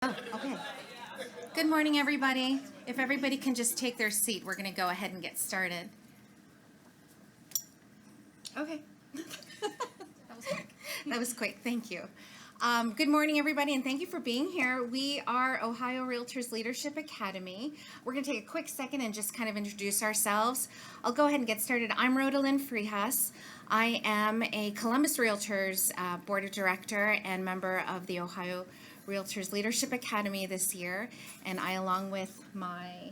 Oh, okay. Good morning, everybody. If everybody can just take their seat, we're going to go ahead and get started. Okay. That was quick. That was quick. Thank you. Good morning, everybody, and thank you for being here. We are Ohio Realtors Leadership Academy. We're going to take a quick second and just kind of introduce ourselves. I'll go ahead and get started. I'm Rhodalyn Freehas. I am a Columbus Realtors Board of Director and member of the Ohio Realtors Leadership Academy this year, and I, along with my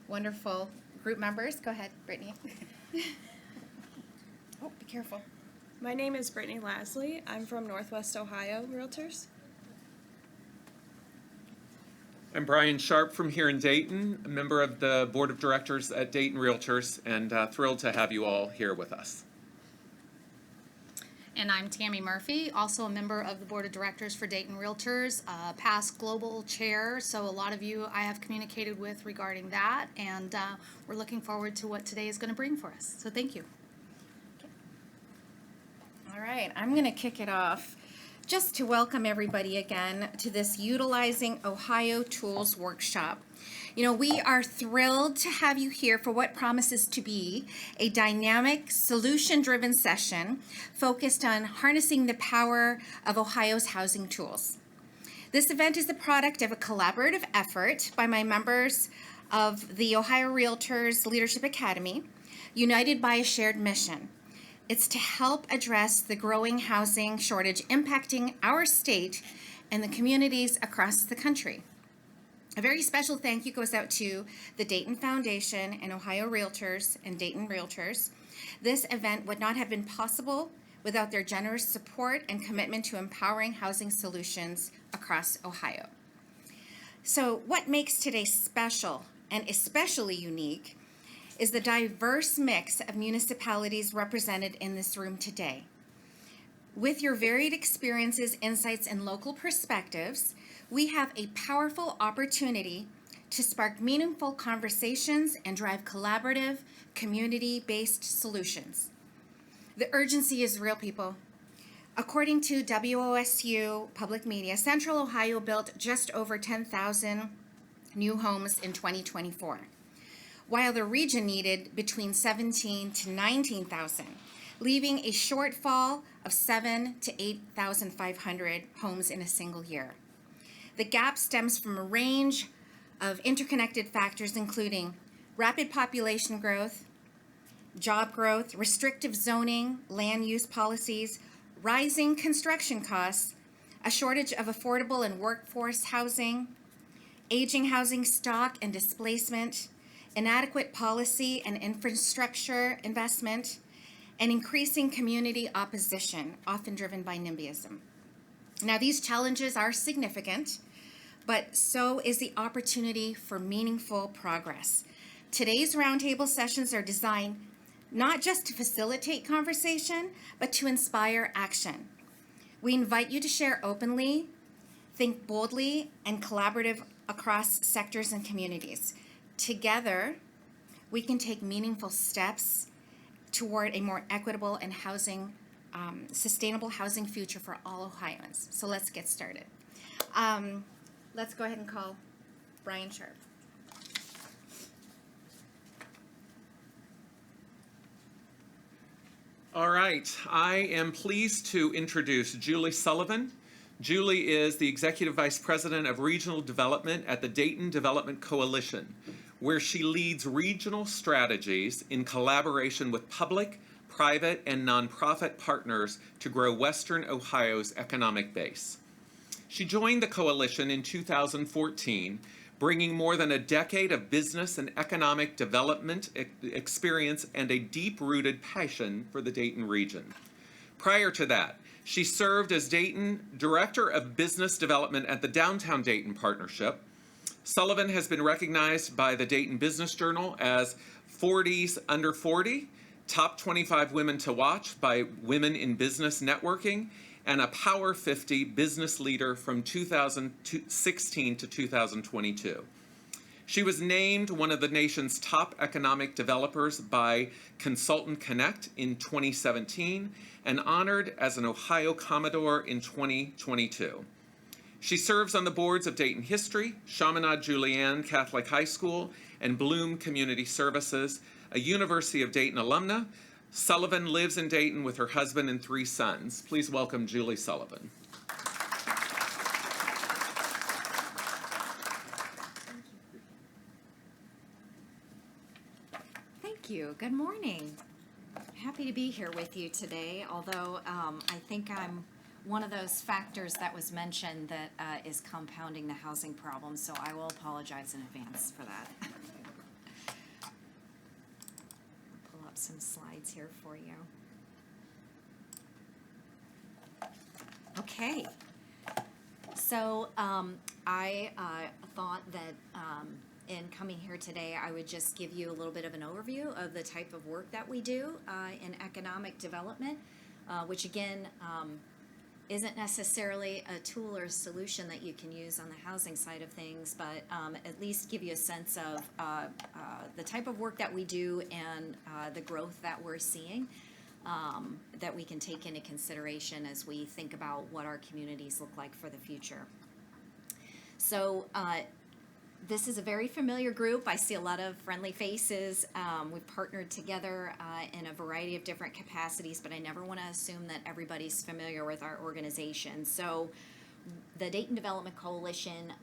wonderful group members, go ahead, Brittany. Oh, be careful. My name is Brittany Lasley. I'm from Northwest Ohio Realtors. I'm Brian Sharp from here in Dayton, a member of the Board of Directors at Dayton Realtors, and thrilled to have you all here with us. And I'm Tammy Murphy, also a member of the Board of Directors for Dayton Realtors, past global chair, so a lot of you I have communicated with regarding that, and we're looking forward to what today is going to bring for us. So thank you. All right, I'm going to kick it off just to welcome everybody again to this Utilizing Ohio Tools workshop. You know, we are thrilled to have you here for what promises to be a dynamic, solution-driven session focused on harnessing the power of Ohio's housing tools. This event is the product of a collaborative effort by my members of the Ohio Realtors Leadership Academy, united by a shared mission. It's to help address the growing housing shortage impacting our state and the communities across the country. A very special thank you goes out to the Dayton Foundation and Ohio Realtors and Dayton Realtors. This event would not have been possible without their generous support and commitment to empowering housing solutions across Ohio. So what makes today special and especially unique is the diverse mix of municipalities represented in this room today. With your varied experiences, insights, and local perspectives, we have a powerful opportunity to spark meaningful conversations and drive collaborative, community-based solutions. The urgency is real, people. According to WOSU Public Media, Central Ohio built just over 10,000 new homes in 2024, while the region needed between 17 to 19,000, leaving a shortfall of 7 to 8,500 homes in a single year. The gap stems from a range of interconnected factors, including rapid population growth, job growth, restrictive zoning, land use policies, rising construction costs, a shortage of affordable and workforce housing, aging housing stock and displacement, inadequate policy and infrastructure investment, and increasing community opposition, often driven by NIMBYism. Now, these challenges are significant, but so is the opportunity for meaningful progress. Today's roundtable sessions are designed not just to facilitate conversation, but to inspire action. We invite you to share openly, think boldly, and collaborative across sectors and communities. Together, we can take meaningful steps toward a more equitable and sustainable housing future for all Ohioans. So let's get started. Let's go ahead and call Brian Sharp. All right, I am pleased to introduce Julie Sullivan. Julie is the Executive Vice President of Regional Development at the Dayton Development Coalition, where she leads regional strategies in collaboration with public, private, and nonprofit partners to grow Western Ohio's economic base. She joined the coalition in 2014, bringing more than a decade of business and economic development experience and a deep-rooted passion for the Dayton region. Prior to that, she served as Dayton Director of Business Development at the Downtown Dayton Partnership. Sullivan has been recognized by the Dayton Business Journal as 40s Under 40, Top 25 Women to Watch by Women in Business Networking, and a Power 50 business leader from 2016 to 2022. She was named one of the nation's top economic developers by Consultant Connect in 2017 and honored as an Ohio Commodore in 2022. She serves on the boards of Dayton History, Chaminade Julienne Catholic High School, and Bloom Community Services, a University of Dayton alumna. Sullivan lives in Dayton with her husband and 3 sons. Please welcome Julie Sullivan. Thank you. Good morning. Happy to be here with you today, although I think I'm one of those factors that was mentioned that is compounding the housing problem, so I will apologize in advance for that. Pull up some slides here for you. Okay. So I thought that in coming here today, I would just give you a little bit of an overview of the type of work that we do in economic development, which again isn't necessarily a tool or a solution that you can use on the housing side of things, but at least give you a sense of the type of work that we do and the growth that we're seeing that we can take into consideration as we think about what our communities look like for the future. So this is a very familiar group. I see a lot of friendly faces. We've partnered together in a variety of different capacities, but I never want to assume that everybody's familiar with our organization. So the Dayton Development Coalition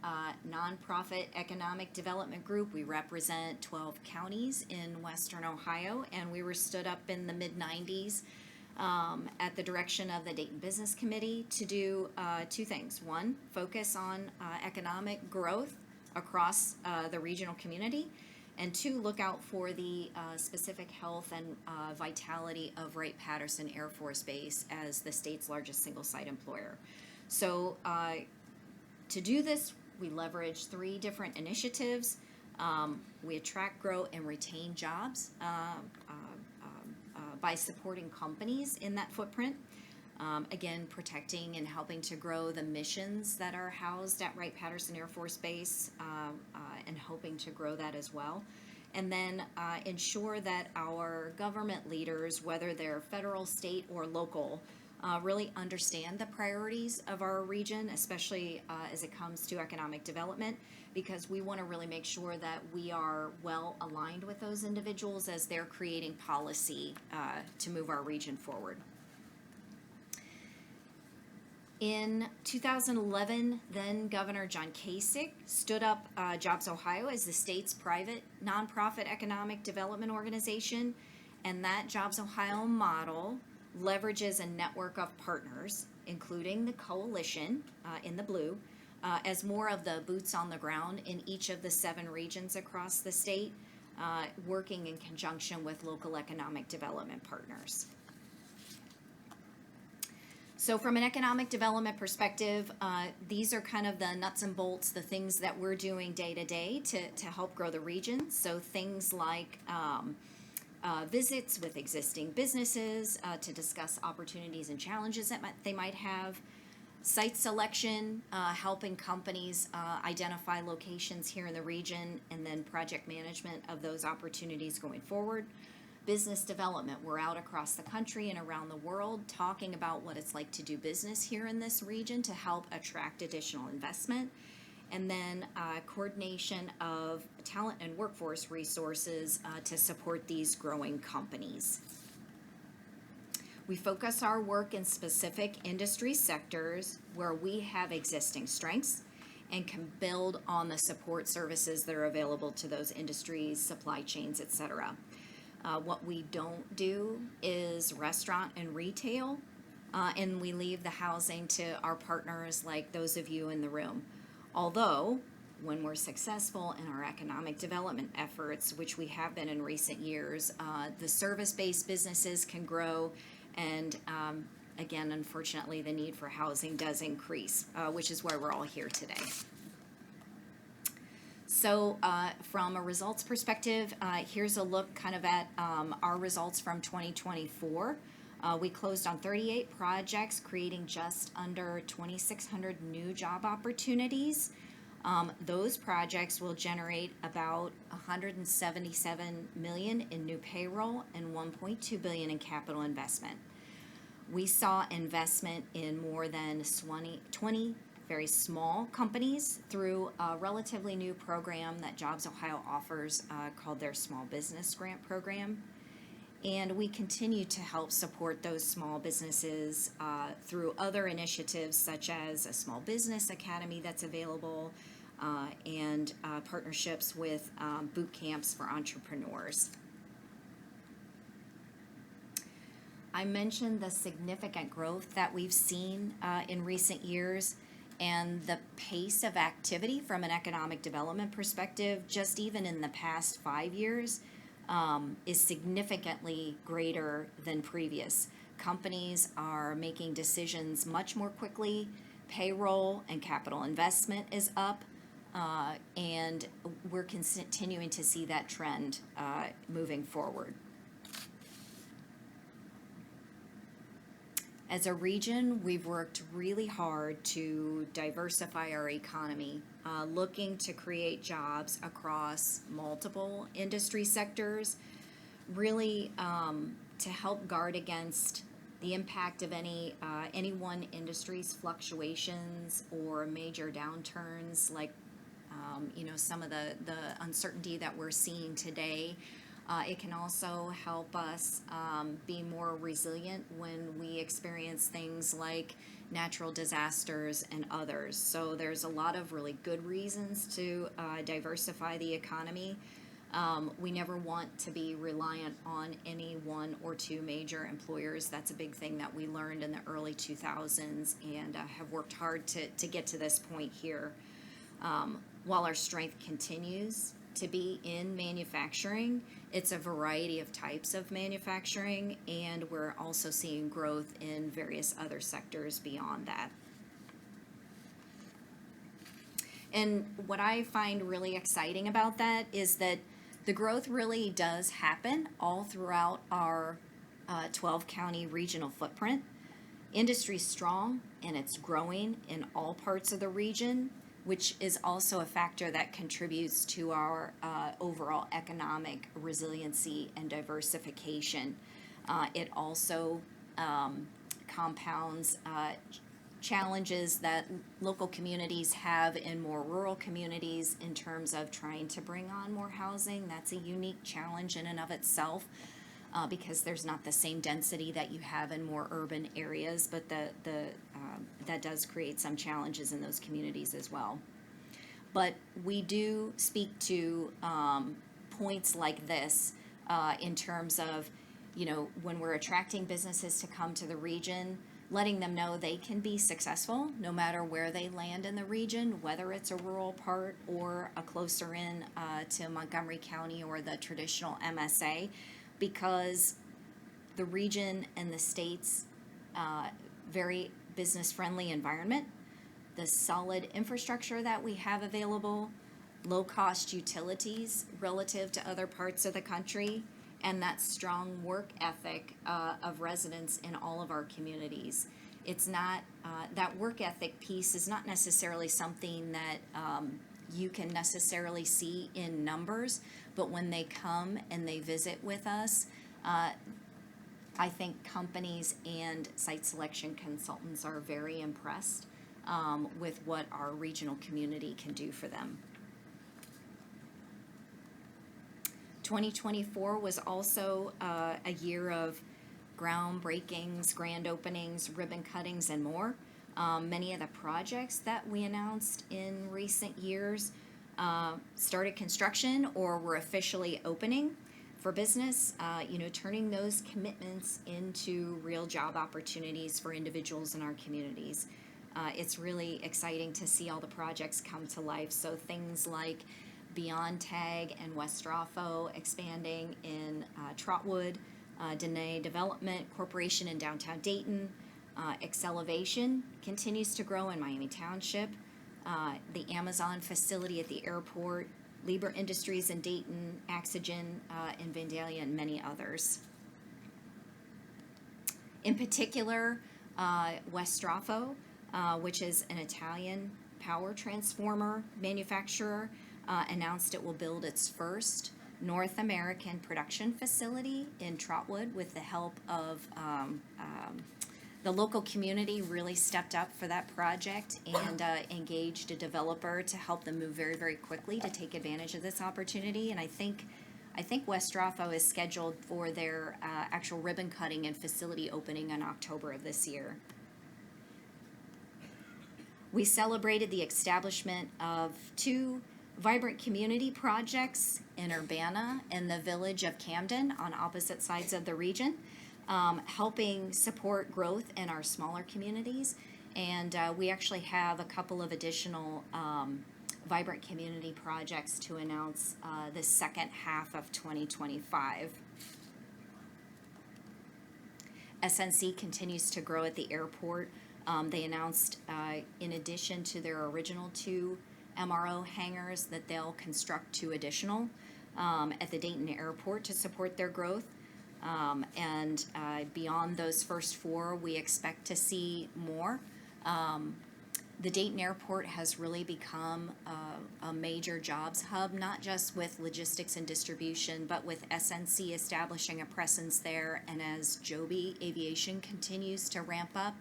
nonprofit economic development group, we represent 12 counties in Western Ohio, and we were stood up in the mid-90s at the direction of the Dayton Business Committee to do 2 things. 1, focus on economic growth across the regional community, and 2, look out for the specific health and vitality of Wright-Patterson Air Force Base as the state's largest single-site employer. So to do this, we leverage 3 different initiatives. We attract, grow, and retain jobs by supporting companies in that footprint. Again, protecting and helping to grow the missions that are housed at Wright-Patterson Air Force Base and hoping to grow that as well. And then ensure that our government leaders, whether they're federal, state, or local, really understand the priorities of our region, especially as it comes to economic development, because we want to really make sure that we are well aligned with those individuals as they're creating policy to move our region forward. In 2011, then Governor John Kasich stood up Jobs Ohio as the state's private nonprofit economic development organization, and that Jobs Ohio model leverages a network of partners, including the coalition in the blue, as more of the boots on the ground in each of the 7 regions across the state, working in conjunction with local economic development partners. So from an economic development perspective, these are kind of the nuts and bolts, the things that we're doing day to day to help grow the region. So things like visits with existing businesses to discuss opportunities and challenges that they might have, site selection, helping companies identify locations here in the region, and then project management of those opportunities going forward. Business development, we're out across the country and around the world talking about what it's like to do business here in this region to help attract additional investment. And then coordination of talent and workforce resources to support these growing companies. We focus our work in specific industry sectors where we have existing strengths and can build on the support services that are available to those industries, supply chains, etc. What we don't do is restaurant and retail, and we leave the housing to our partners like those of you in the room. Although, when we're successful in our economic development efforts, which we have been in recent years, the service-based businesses can grow, and again, unfortunately, the need for housing does increase, which is why we're all here today. So from a results perspective, here's a look kind of at our results from 2024. We closed on 38 projects, creating just under 2,600 new job opportunities. Those projects will generate about $177 million in new payroll and $1.2 billion in capital investment. We saw investment in more than 20 very small companies through a relatively new program that Jobs Ohio offers called their Small Business Grant Program. And we continue to help support those small businesses through other initiatives such as a small business academy that's available and partnerships with boot camps for entrepreneurs. I mentioned the significant growth that we've seen in recent years, and the pace of activity from an economic development perspective, just even in the past 5 years, is significantly greater than previous. Companies are making decisions much more quickly. Payroll and capital investment is up, and we're continuing to see that trend moving forward. As a region, we've worked really hard to diversify our economy, looking to create jobs across multiple industry sectors, really to help guard against the impact of any one industry's fluctuations or major downturns, like some of the uncertainty that we're seeing today. It can also help us be more resilient when we experience things like natural disasters and others. So there's a lot of really good reasons to diversify the economy. We never want to be reliant on any one or two major employers. That's a big thing that we learned in the early 2000s and have worked hard to get to this point here. While our strength continues to be in manufacturing, it's a variety of types of manufacturing, and we're also seeing growth in various other sectors beyond that. And what I find really exciting about that is that the growth really does happen all throughout our 12-county regional footprint. Industry's strong, and it's growing in all parts of the region, which is also a factor that contributes to our overall economic resiliency and diversification. It also compounds challenges that local communities have in more rural communities in terms of trying to bring on more housing. That's a unique challenge in and of itself because there's not the same density that you have in more urban areas, but that does create some challenges in those communities as well. But we do speak to points like this in terms of, when we're attracting businesses to come to the region, letting them know they can be successful no matter where they land in the region, whether it's a rural part or a closer in to Montgomery County or the traditional MSA, because the region and the state's very business-friendly environment, the solid infrastructure that we have available, low-cost utilities relative to other parts of the country, and that strong work ethic of residents in all of our communities. It's not, that work ethic piece is not necessarily something that you can necessarily see in numbers, but when they come and they visit with us, I think companies and site selection consultants are very impressed with what our regional community can do for them. 2024 was also a year of groundbreakings, grand openings, ribbon cuttings, and more. Many of the projects that we announced in recent years started construction or were officially opening for business, turning those commitments into real job opportunities for individuals in our communities. It's really exciting to see all the projects come to life. So things like Beyond Tag and West Strawfo expanding in Trotwood, Dene Development Corporation in downtown Dayton, Excelevation continues to grow in Miami Township, the Amazon facility at the airport, Libra Industries in Dayton, Oxygen in Vandalia, and many others. In particular, West Strawfo, which is an Italian power transformer manufacturer, announced it will build its first North American production facility in Trotwood with the help of The local community really stepped up for that project and engaged a developer to help them move very, very quickly to take advantage of this opportunity. And I think West Strafo is scheduled for their actual ribbon cutting and facility opening in October of this year. We celebrated the establishment of 2 vibrant community projects in Urbana and the village of Camden on opposite sides of the region, helping support growth in our smaller communities. And we actually have a couple of additional vibrant community projects to announce the second half of 2025. SNC continues to grow at the airport. They announced, in addition to their original 2 MRO hangars, that they'll construct 2 additional at the Dayton Airport to support their growth. And beyond those first 4, we expect to see more. The Dayton Airport has really become a major jobs hub, not just with logistics and distribution, but with SNC establishing a presence there. And as Joby Aviation continues to ramp up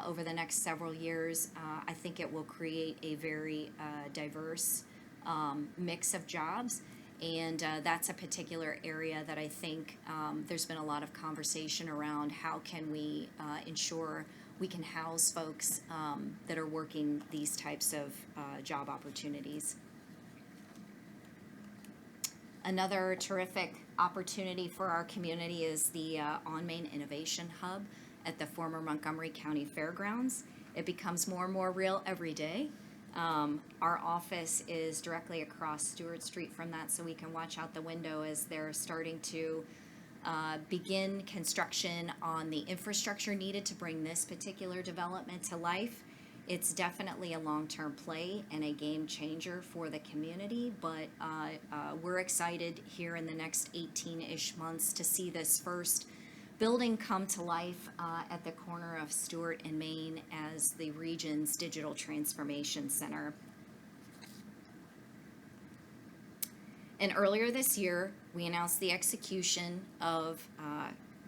over the next several years, I think it will create a very diverse mix of jobs. And that's a particular area that I think there's been a lot of conversation around. How can we ensure we can house folks that are working these types of job opportunities? Another terrific opportunity for our community is the On-Main Innovation Hub at the former Montgomery County Fairgrounds. It becomes more and more real every day. Our office is directly across Stewart Street from that, so we can watch out the window as they're starting to begin construction on the infrastructure needed to bring this particular development to life. It's definitely a long-term play and a game changer for the community, but we're excited here in the next 18-ish months to see this first building come to life at the corner of Stewart and Main as the region's digital transformation center. And earlier this year, we announced the execution of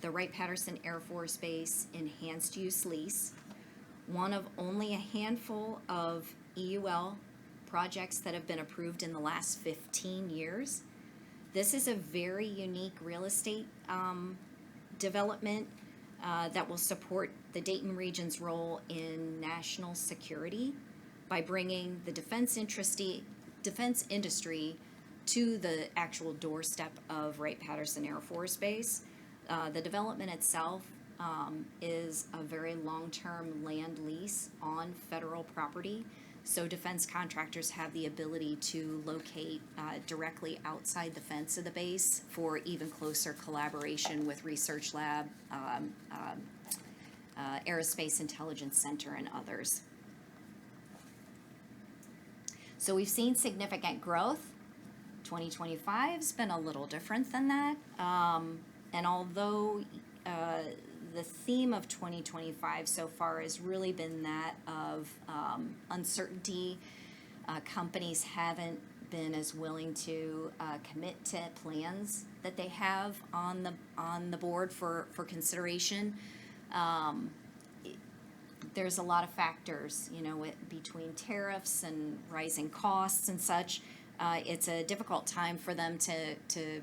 the Wright-Patterson Air Force Base enhanced use lease, one of only a handful of EUL projects that have been approved in the last 15 years. This is a very unique real estate development that will support the Dayton region's role in national security by bringing the defense industry to the actual doorstep of Wright-Patterson Air Force Base. The development itself is a very long-term land lease on federal property, so defense contractors have the ability to locate directly outside the fence of the base for even closer collaboration with Research Lab, Aerospace Intelligence Center, and others. So we've seen significant growth. 2025's been a little different than that. And although the theme of 2025 so far has really been that of uncertainty, companies haven't been as willing to commit to plans that they have on the board for consideration. There's a lot of factors, between tariffs and rising costs and such. It's a difficult time for them to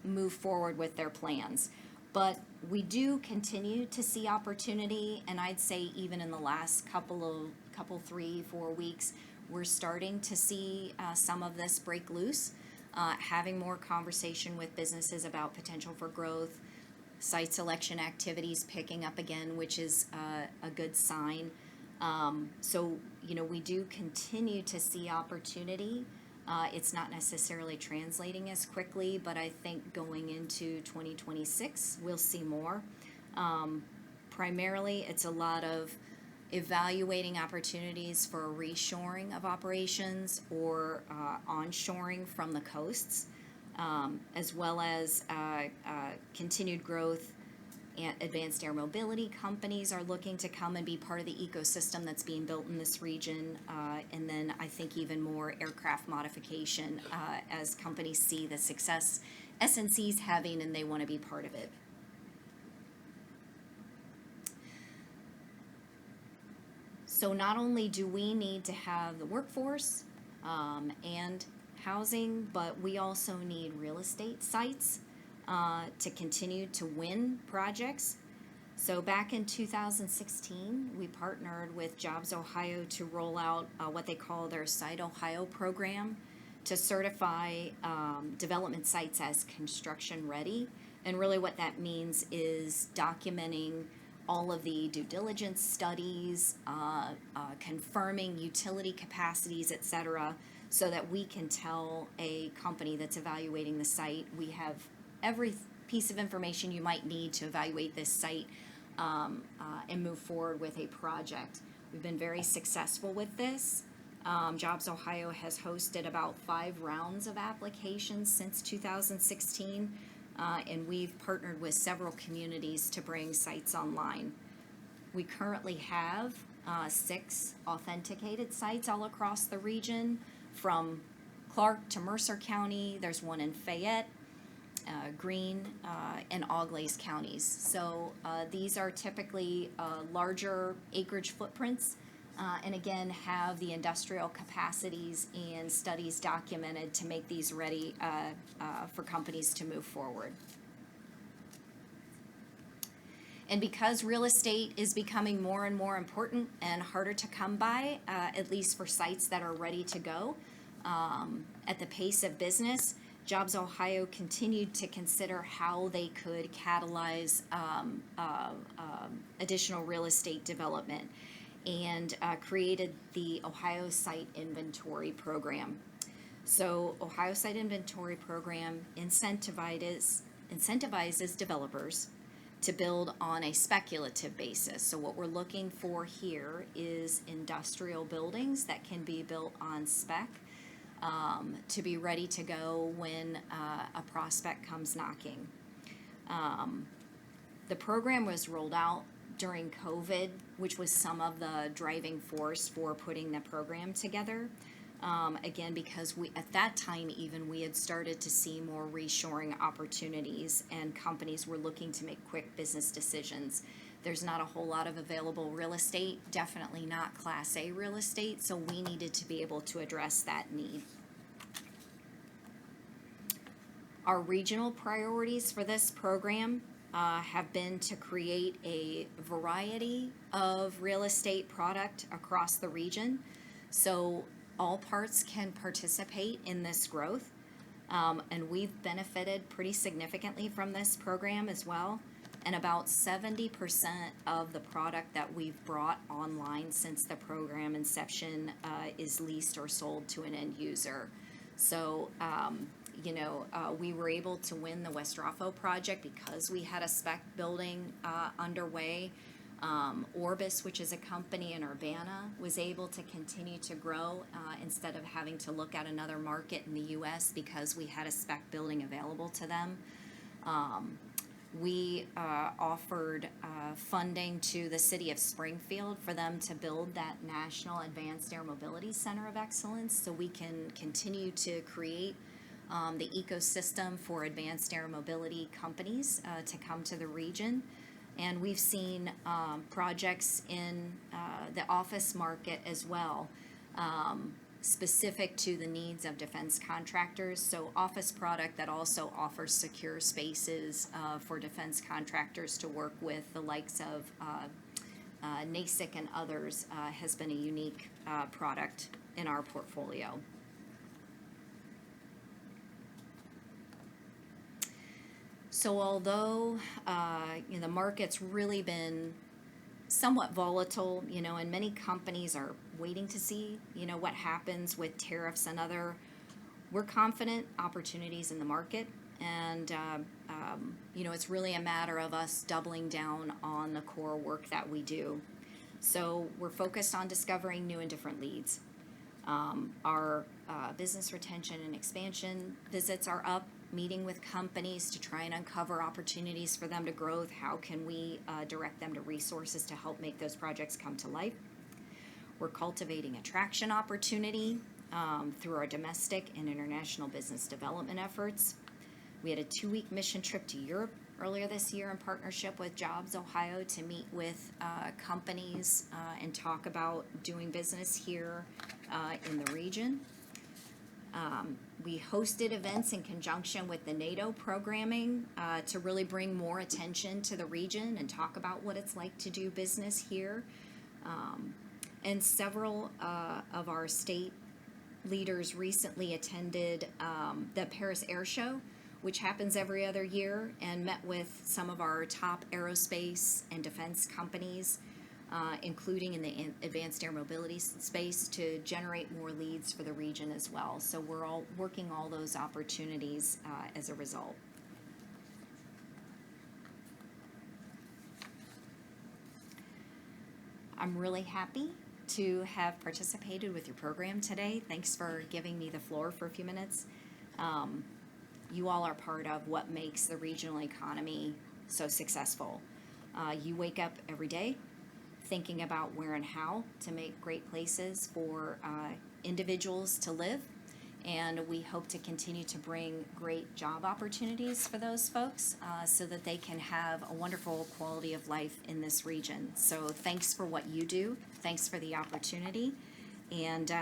move forward with their plans. But we do continue to see opportunity, and I'd say even in the last couple 3-4 weeks, we're starting to see some of this break loose, having more conversation with businesses about potential for growth, site selection activities picking up again, which is a good sign. So, we do continue to see opportunity. It's not necessarily translating as quickly, but I think going into 2026, we'll see more. Primarily, it's a lot of evaluating opportunities for reshoring of operations or onshoring from the coasts, as well as continued growth. And advanced air mobility companies are looking to come and be part of the ecosystem that's being built in this region, and then I think even more aircraft modification as companies see the success SNC's having and they want to be part of it. So not only do we need to have the workforce and housing, but we also need real estate sites to continue to win projects. So back in 2016, we partnered with Jobs Ohio to roll out what they call their Site Ohio program to certify development sites as construction ready. And really what that means is documenting all of the due diligence studies, confirming utility capacities, et cetera, so that we can tell a company that's evaluating the site, we have every piece of information you might need to evaluate this site and move forward with a project. We've been very successful with this. Jobs Ohio has hosted about 5 rounds of applications since 2016, and we've partnered with several communities to bring sites online. We currently have 6 authenticated sites all across the region, from Clark to Mercer County. There's one in Fayette, Greene, and Auglaize counties. So these are typically larger acreage footprints, and again have the industrial capacities and studies documented to make these ready for companies to move forward. And because real estate is becoming more and more important and harder to come by, at least for sites that are ready to go at the pace of business, Jobs Ohio continued to consider how they could catalyze additional real estate development, and created the Ohio Site Inventory Program. So Ohio Site Inventory Program incentivizes developers to build on a speculative basis. So what we're looking for here is industrial buildings that can be built on spec to be ready to go when a prospect comes knocking. The program was rolled out during COVID, which was some of the driving force for putting the program together. Again, because at that time even we had started to see more reshoring opportunities, and companies were looking to make quick business decisions. There's not a whole lot of available real estate, definitely not Class A real estate, so we needed to be able to address that need. Our regional priorities for this program have been to create a variety of real estate product across the region, so all parts can participate in this growth, and we've benefited pretty significantly from this program as well. And about 70% of the product that we've brought online since the program inception is leased or sold to an end user. So, we were able to win the West Raffo project because we had a spec building underway. Orbis, which is a company in Urbana, was able to continue to grow instead of having to look at another market in the U.S. because we had a spec building available to them. We offered funding to the city of Springfield for them to build that National Advanced Air Mobility Center of Excellence, so we can continue to create the ecosystem for advanced air mobility companies to come to the region. And we've seen projects in the office market as well, specific to the needs of defense contractors. So office product that also offers secure spaces for defense contractors to work with, the likes of NASIC and others, has been a unique product in our portfolio. So although the market's really been somewhat volatile, and many companies are waiting to see, what happens with tariffs and other, we're confident opportunities in the market, and it's really a matter of us doubling down on the core work that we do. So we're focused on discovering new and different leads. Our business retention and expansion visits are up, meeting with companies to try and uncover opportunities for them to grow. How can we direct them to resources to help make those projects come to life? We're cultivating attraction opportunity through our domestic and international business development efforts. We had a 2-week mission trip to Europe earlier this year in partnership with Jobs Ohio to meet with companies and talk about doing business here in the region. We hosted events in conjunction with the NATO programming to really bring more attention to the region and talk about what it's like to do business here. And several of our state leaders recently attended the Paris Air Show, which happens every other year, and met with some of our top aerospace and defense companies, including in the advanced air mobility space, to generate more leads for the region as well. So we're all working all those opportunities as a result. I'm really happy to have participated with your program today. Thanks for giving me the floor for a few minutes. You all are part of what makes the regional economy so successful. You wake up every day thinking about where and how to make great places for individuals to live, and we hope to continue to bring great job opportunities for those folks so that they can have a wonderful quality of life in this region. So thanks for what you do. Thanks for the opportunity. And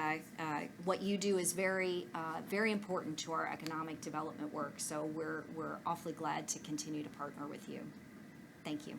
what you do is very important to our economic development work. So we're awfully glad to continue to partner with you. Thank you.